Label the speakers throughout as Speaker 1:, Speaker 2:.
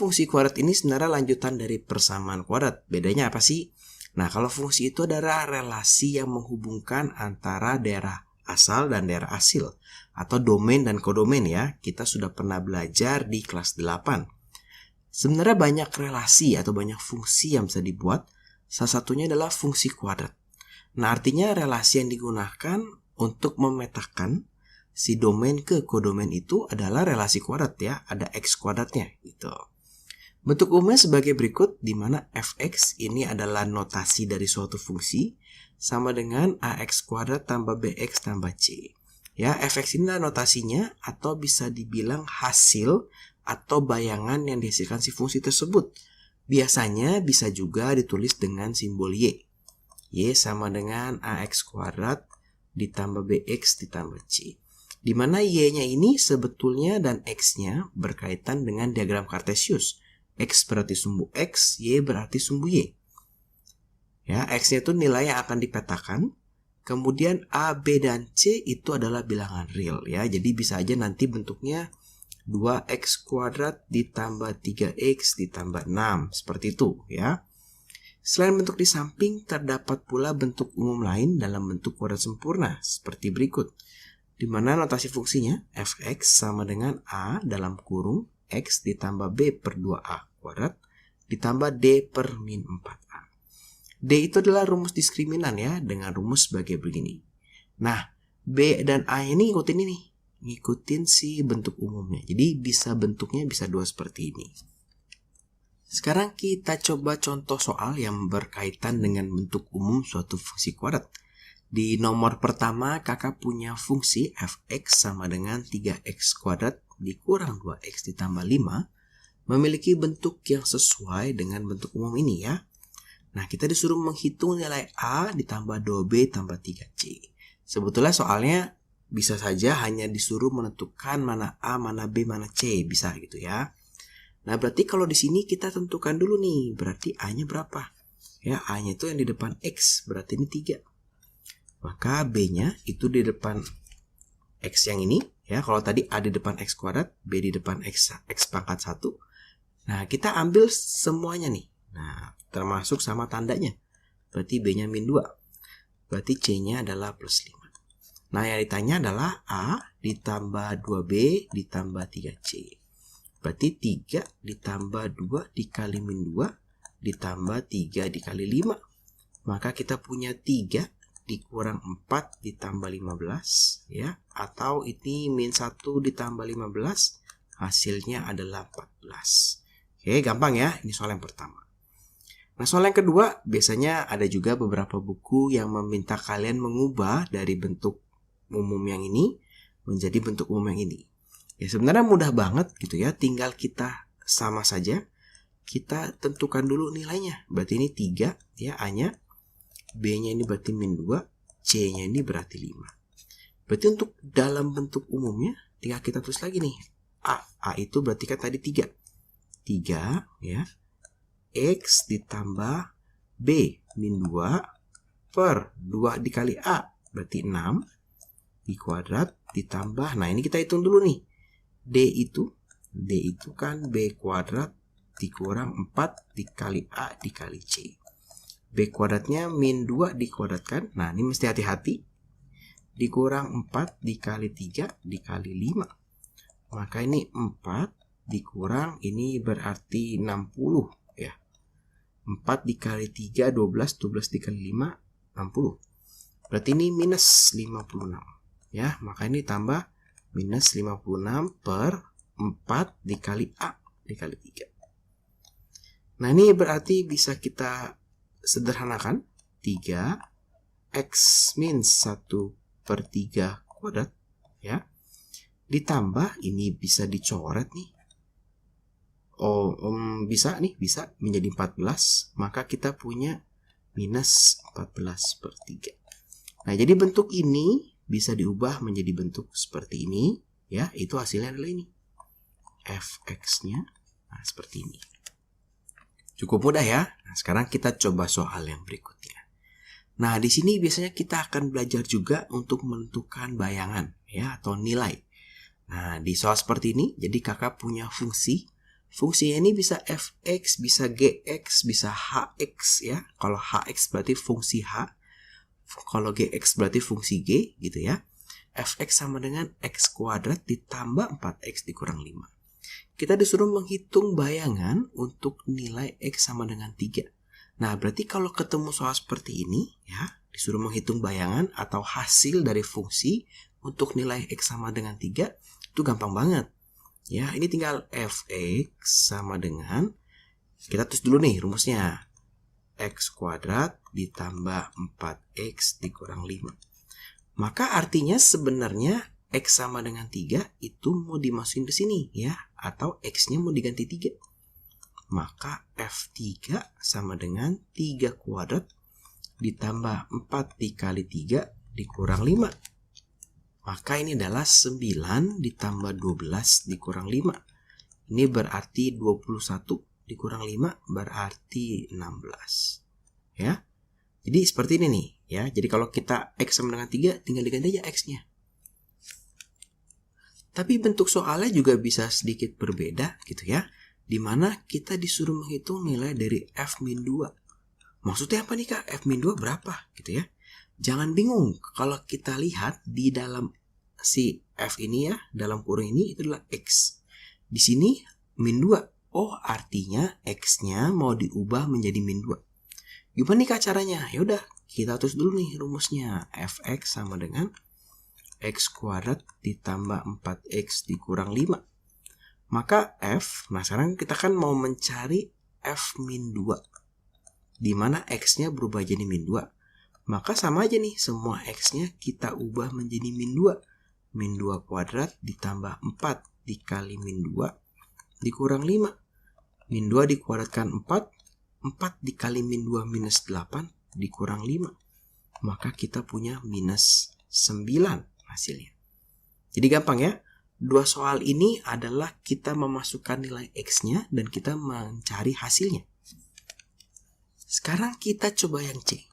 Speaker 1: fungsi kuadrat ini sebenarnya lanjutan dari persamaan kuadrat. Bedanya apa sih? Nah, kalau fungsi itu adalah relasi yang menghubungkan antara daerah asal dan daerah hasil, atau domain dan kodomain ya. Kita sudah pernah belajar di kelas 8. Sebenarnya banyak relasi atau banyak fungsi yang bisa dibuat. Salah satunya adalah fungsi kuadrat. Nah, artinya relasi yang digunakan untuk memetakan si domain ke kodomain itu adalah relasi kuadrat ya, ada x kuadratnya gitu. Bentuk umumnya sebagai berikut, di mana fx ini adalah notasi dari suatu fungsi sama dengan ax kuadrat tambah bx tambah c. Ya, fx ini adalah notasinya atau bisa dibilang hasil atau bayangan yang dihasilkan si fungsi tersebut. Biasanya bisa juga ditulis dengan simbol y. Y sama dengan ax kuadrat ditambah bx ditambah c. Di mana y-nya ini sebetulnya dan x-nya berkaitan dengan diagram Kartesius. X berarti sumbu x, y berarti sumbu y. Ya, x-nya itu nilai yang akan dipetakan. Kemudian a, b, dan c itu adalah bilangan real ya. Jadi bisa aja nanti bentuknya 2x kuadrat ditambah 3x ditambah 6. Seperti itu ya. Selain bentuk di samping, terdapat pula bentuk umum lain dalam bentuk kuadrat sempurna seperti berikut. Di mana notasi fungsinya fx sama dengan a dalam kurung x ditambah b per 2a kuadrat ditambah d per min 4a. D itu adalah rumus diskriminan ya, dengan rumus sebagai begini. Nah, b dan a ini ngikutin ini. Ngikutin si bentuk umumnya. Jadi bentuknya bisa dua seperti ini. Sekarang kita coba contoh soal yang berkaitan dengan bentuk umum suatu fungsi kuadrat. Di nomor pertama, kakak punya fungsi fx sama dengan 3x kuadrat dikurang 2x ditambah 5 memiliki bentuk yang sesuai dengan bentuk umum ini ya. Nah, kita disuruh menghitung nilai a ditambah 2b tambah 3c. Sebetulnya soalnya bisa saja hanya disuruh menentukan mana a, mana b, mana c, bisa gitu ya. Nah, berarti kalau di sini kita tentukan dulu nih, berarti a-nya berapa? Ya, a-nya itu yang di depan x, berarti ini 3. Maka b-nya itu di depan x yang ini ya. Kalau tadi a di depan x kuadrat, b di depan x pangkat 1. Nah, kita ambil semuanya nih. Nah, termasuk sama tandanya. Berarti b-nya min 2. Berarti c-nya adalah plus 5. Nah, yang ditanya adalah a ditambah 2b ditambah 3c. Berarti 3 ditambah 2 dikali min 2 ditambah 3 dikali 5. Maka kita punya 3 dikurang 4 ditambah 15 ya, atau ini min 1 ditambah 15 hasilnya adalah 14. Oke, gampang ya, ini soal yang pertama. Nah, soal yang kedua biasanya ada juga beberapa buku yang meminta kalian mengubah dari bentuk umum yang ini menjadi bentuk umum yang ini. Ya, sebenarnya mudah banget gitu ya, tinggal kita sama saja, kita tentukan dulu nilainya. Berarti ini 3 ya, a-nya, b-nya ini berarti min 2, c-nya ini berarti 5. Berarti untuk dalam bentuk umumnya tinggal kita tulis lagi nih. A itu berarti kan tadi 3 ya, x ditambah b min 2 per 2 dikali a berarti 6 di kuadrat ditambah, nah ini kita hitung dulu nih, d itu kan b kuadrat dikurang 4 dikali a dikali c. B kuadratnya min 2 dikuadratkan. Nah, ini mesti hati-hati. Dikurang 4 dikali 3 dikali 5. Maka ini 4 dikurang, ini berarti 60 ya. 4 dikali 3, 12. 12 dikali 5, 60. Berarti ini minus 56. Ya, maka ini tambah minus 56 per 4 dikali A dikali 3. Nah, ini berarti bisa kita sederhanakan 3 x min 1 per 3 kuadrat ya, ditambah ini bisa dicoret nih, bisa menjadi 14, maka kita punya minus 14 per 3. Nah, jadi bentuk ini bisa diubah menjadi bentuk seperti ini ya, itu hasilnya adalah ini fx-nya. Nah, seperti ini. Cukup mudah ya. Nah, sekarang kita coba soal yang berikutnya. Nah, di sini biasanya kita akan belajar juga untuk menentukan bayangan ya, atau nilai. Nah, di soal seperti ini, jadi kakak punya fungsi Fungsinya ini bisa fx, bisa gx, bisa hx ya. Kalau hx berarti fungsi h, kalau gx berarti fungsi g gitu ya. Fx sama dengan x kuadrat ditambah 4x dikurang 5. Kita disuruh menghitung bayangan untuk nilai x sama dengan 3. Nah, berarti kalau ketemu soal seperti ini ya, disuruh menghitung bayangan atau hasil dari fungsi untuk nilai x sama dengan 3, itu gampang banget. Ya, ini tinggal fx sama dengan, kita tulis dulu nih rumusnya, x kuadrat ditambah 4x dikurang 5. Maka artinya sebenarnya x sama dengan 3 itu mau dimasukin ke sini ya, atau x-nya mau diganti 3. Maka f3 sama dengan 3 kuadrat ditambah 4 dikali 3 dikurang 5. Maka ini adalah 9 ditambah 12 dikurang 5. Ini berarti 21 dikurang 5 berarti 16. Ya. Jadi seperti ini nih ya. Jadi kalau kita x sama dengan 3 tinggal diganti aja x-nya. Tapi bentuk soalnya juga bisa sedikit berbeda gitu ya. Dimana kita disuruh menghitung nilai dari f-2. Maksudnya apa nih Kak? f-2 berapa gitu ya. Jangan bingung kalau kita lihat di dalam si f ini ya, dalam kurung ini itu adalah x. Di sini min 2. Oh, artinya x-nya mau diubah menjadi min 2. Gimana nih Kak caranya? Ya udah, kita tulis dulu nih rumusnya. Fx sama dengan x kuadrat ditambah 4x dikurang 5. Maka f, nah sekarang kita kan mau mencari f min 2. Dimana x-nya berubah jadi min 2. Maka sama aja nih, semua x-nya kita ubah menjadi min 2. Min 2 kuadrat ditambah 4 dikali min 2 dikurang 5. Min 2 dikuadratkan 4. 4 dikali min 2 minus 8 dikurang 5. Maka kita punya minus 9 hasilnya. Jadi gampang ya. Dua soal ini adalah kita memasukkan nilai x-nya dan kita mencari hasilnya. Sekarang kita coba yang C.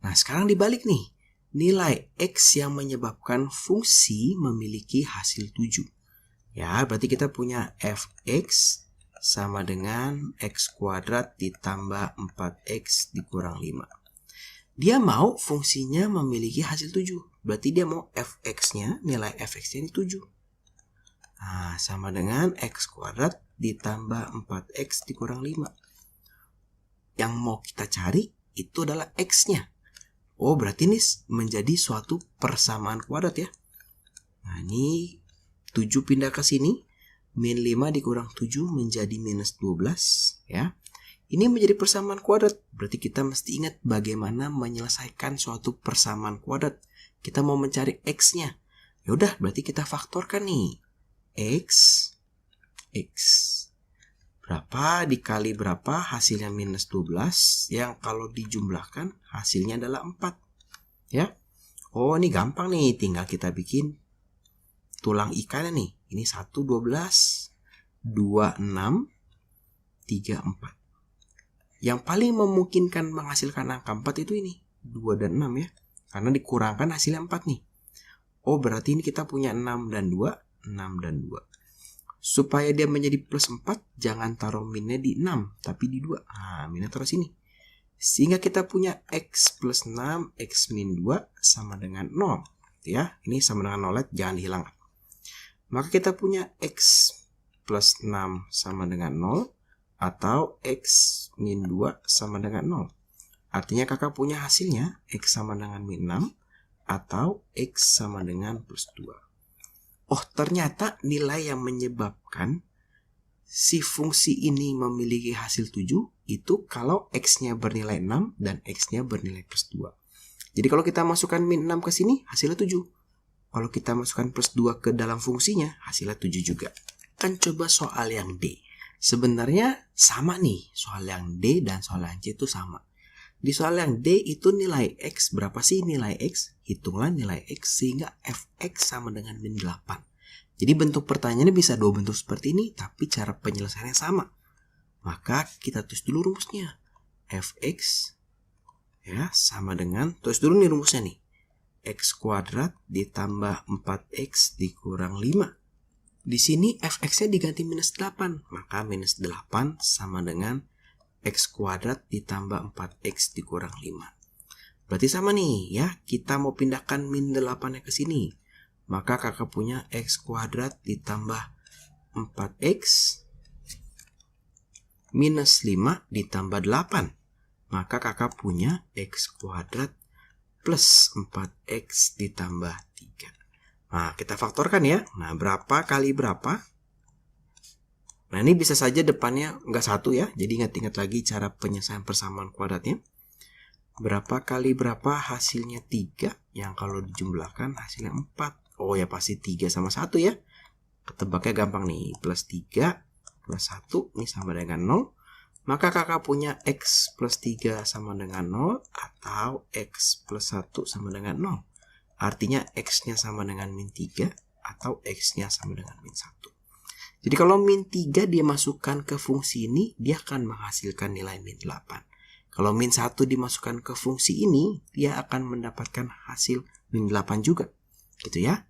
Speaker 1: Nah, sekarang dibalik nih. Nilai x yang menyebabkan fungsi memiliki hasil 7. Ya, berarti kita punya fx sama dengan x kuadrat ditambah 4x dikurang 5. Dia mau fungsinya memiliki hasil 7. Berarti dia mau fx-nya, nilai fx-nya ini 7. Nah, sama dengan x kuadrat ditambah 4x dikurang 5. Yang mau kita cari itu adalah x-nya. Oh, berarti ini menjadi suatu persamaan kuadrat ya. Nah, ini 7 pindah ke sini. Min 5 dikurang 7 menjadi minus 12. Ya. Ini menjadi persamaan kuadrat. Berarti kita mesti ingat bagaimana menyelesaikan suatu persamaan kuadrat. Kita mau mencari x-nya. Yaudah, berarti kita faktorkan nih. X. Berapa dikali berapa hasilnya minus 12 yang kalau dijumlahkan hasilnya adalah 4 ya. Oh, ini gampang nih, tinggal kita bikin tulang ikannya nih. Ini 1, 12, 2, 6, 3, 4. Yang paling memungkinkan menghasilkan angka 4 itu ini 2 dan 6 ya, karena dikurangkan hasilnya 4 nih. Oh, berarti ini kita punya 6 dan 2, 6 dan 2. Supaya dia menjadi plus 4, jangan taruh minnya di 6, tapi di 2. Nah, minnya taruh sini. Sehingga kita punya x plus 6, x min 2 sama dengan 0. Ya, ini sama dengan 0, jangan dihilangkan. Maka kita punya x plus 6 sama dengan 0, atau x min 2 sama dengan 0. Artinya kakak punya hasilnya, x sama dengan min 6, atau x sama dengan plus 2. Oh, ternyata nilai yang menyebabkan si fungsi ini memiliki hasil 7 itu kalau x-nya bernilai 6 dan x-nya bernilai plus 2. Jadi kalau kita masukkan min 6 ke sini, hasilnya 7. Kalau kita masukkan plus 2 ke dalam fungsinya, hasilnya 7 juga. Kan coba soal yang D. Sebenarnya sama nih, soal yang D dan soal yang C itu sama. Di soal yang D itu nilai X, berapa sih nilai X? Hitunglah nilai X sehingga fx sama dengan min 8. Jadi bentuk pertanyaannya bisa dua bentuk seperti ini, tapi cara penyelesaiannya sama. Maka kita tulis dulu rumusnya. Fx ya sama dengan, tulis dulu nih rumusnya nih. X kuadrat ditambah 4x dikurang 5. Di sini fx-nya diganti minus 8, maka minus 8 sama dengan x kuadrat ditambah 4x dikurang 5. Berarti sama nih ya, kita mau pindahkan min 8-nya ke sini. Maka kakak punya x kuadrat ditambah 4x minus 5 ditambah 8. Maka kakak punya x kuadrat plus 4x ditambah 3. Nah, kita faktorkan ya. Nah, berapa kali berapa? Nah, ini bisa saja depannya nggak 1 ya. Jadi ingat-ingat lagi cara penyelesaian persamaan kuadratnya. Berapa kali berapa hasilnya 3. Yang kalau dijumlahkan hasilnya 4. Oh ya, pasti 3 sama 1 ya. Ketebaknya gampang nih. Plus 3 plus 1 ini sama dengan 0. Maka kakak punya x plus 3 sama dengan 0. Atau x plus 1 sama dengan 0. Artinya x-nya sama dengan min 3 atau x-nya sama dengan min 1. Jadi kalau min 3 dia masukkan ke fungsi ini, dia akan menghasilkan nilai min 8. Kalau min 1 dimasukkan ke fungsi ini, dia akan mendapatkan hasil min 8 juga. Gitu ya.